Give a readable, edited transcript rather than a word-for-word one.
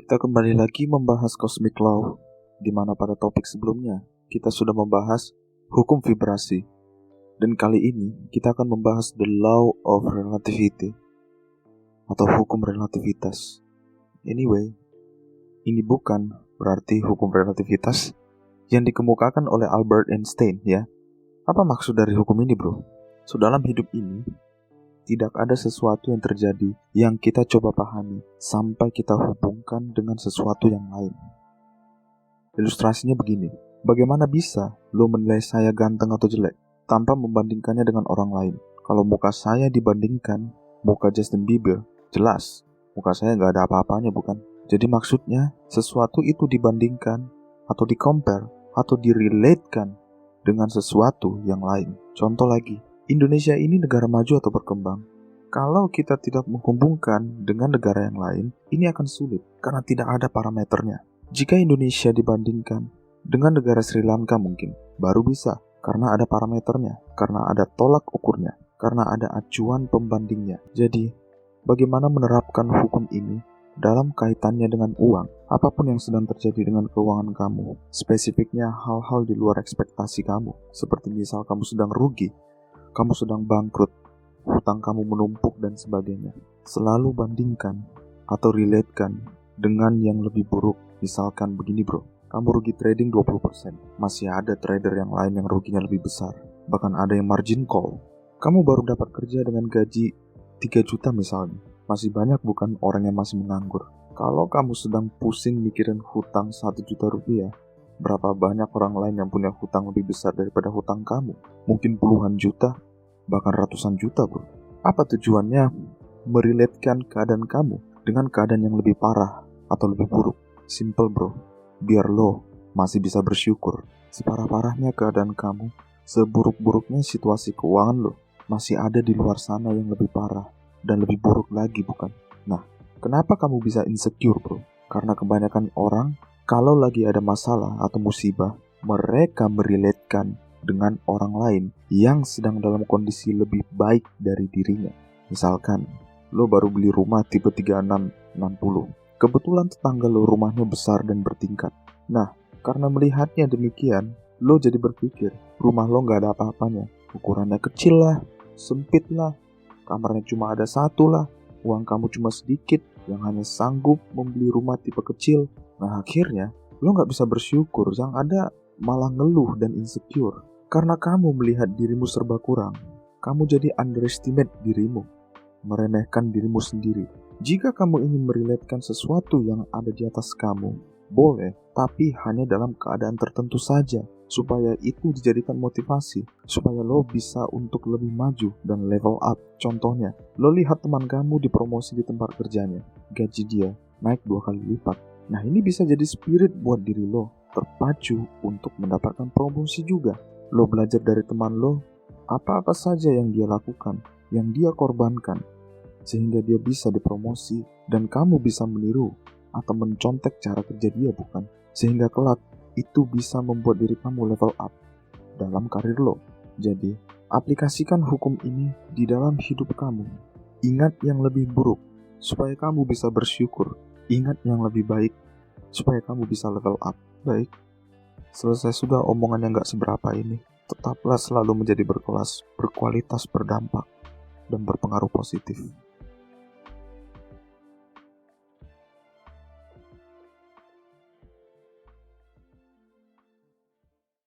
Kita kembali lagi membahas Cosmic Law, di mana pada topik sebelumnya kita sudah membahas hukum vibrasi. Dan kali ini kita akan membahas the law of relativity atau hukum relativitas. Anyway, ini bukan berarti hukum relativitas yang dikemukakan oleh Albert Einstein ya. Apa maksud dari hukum ini, bro? So, dalam hidup ini tidak ada sesuatu yang terjadi yang kita coba pahami sampai kita hubungkan dengan sesuatu yang lain. Ilustrasinya begini, bagaimana bisa lo menilai saya ganteng atau jelek tanpa membandingkannya dengan orang lain? Kalau muka saya dibandingkan muka Justin Bieber, jelas muka saya gak ada apa-apanya, bukan? Jadi maksudnya sesuatu itu dibandingkan atau di-compare atau direlatekan dengan sesuatu yang lain. Contoh lagi, Indonesia ini negara maju atau berkembang. Kalau kita tidak menghubungkan dengan negara yang lain, ini akan sulit karena tidak ada parameternya. Jika Indonesia dibandingkan dengan negara Sri Lanka mungkin, baru bisa karena ada parameternya, karena ada tolak ukurnya, karena ada acuan pembandingnya. Jadi, bagaimana menerapkan hukum ini dalam kaitannya dengan uang? Apapun yang sedang terjadi dengan keuangan kamu, spesifiknya hal-hal di luar ekspektasi kamu, seperti misal kamu sedang rugi, kamu sedang bangkrut, hutang kamu menumpuk dan sebagainya. Selalu bandingkan atau relatekan dengan yang lebih buruk. Misalkan begini, bro, kamu rugi trading 20%. Masih ada trader yang lain yang ruginya lebih besar. Bahkan ada yang margin call. Kamu baru dapat kerja dengan gaji 3 juta misalnya. Masih banyak bukan orang yang masih menganggur. Kalau kamu sedang pusing mikirin hutang 1 juta rupiah, berapa banyak orang lain yang punya hutang lebih besar daripada hutang kamu? Mungkin puluhan juta, bahkan ratusan juta, bro. Apa tujuannya? Merelatekan keadaan kamu dengan keadaan yang lebih parah atau lebih buruk. Simple, bro. Biar lo masih bisa bersyukur. Separah-parahnya keadaan kamu, seburuk-buruknya situasi keuangan lo, masih ada di luar sana yang lebih parah dan lebih buruk lagi, bukan? Nah, kenapa kamu bisa insecure, bro? Karena kebanyakan orang, kalau lagi ada masalah atau musibah, mereka merelatekan dengan orang lain yang sedang dalam kondisi lebih baik dari dirinya. Misalkan, lo baru beli rumah tipe 3660. Kebetulan tetangga lo rumahnya besar dan bertingkat. Nah, karena melihatnya demikian, lo jadi berpikir, rumah lo gak ada apa-apanya. Ukurannya kecil lah, sempit lah, kamarnya cuma ada 1 lah, uang kamu cuma sedikit, yang hanya sanggup membeli rumah tipe kecil. Nah, akhirnya, lo gak bisa bersyukur, yang ada malah ngeluh dan insecure. Karena kamu melihat dirimu serba kurang, kamu jadi underestimate dirimu, meremehkan dirimu sendiri. Jika kamu ingin merelatekan sesuatu yang ada di atas kamu, boleh, tapi hanya dalam keadaan tertentu saja, supaya itu dijadikan motivasi, supaya lo bisa untuk lebih maju dan level up. Contohnya, lo lihat teman kamu dipromosi di tempat kerjanya, gaji dia naik 2 kali lipat. Nah, ini bisa jadi spirit buat diri lo, terpacu untuk mendapatkan promosi juga. Lo belajar dari teman lo, apa-apa saja yang dia lakukan, yang dia korbankan, sehingga dia bisa dipromosi, dan kamu bisa meniru atau mencontek cara kerja dia, bukan? Sehingga kelak, itu bisa membuat diri kamu level up dalam karir lo. Jadi, aplikasikan hukum ini di dalam hidup kamu. Ingat yang lebih buruk, supaya kamu bisa bersyukur. Ingat yang lebih baik, supaya kamu bisa level up. Baik. Selesai sudah omongan yang gak seberapa ini. Tetaplah selalu menjadi berkelas, berkualitas, berdampak, dan berpengaruh positif.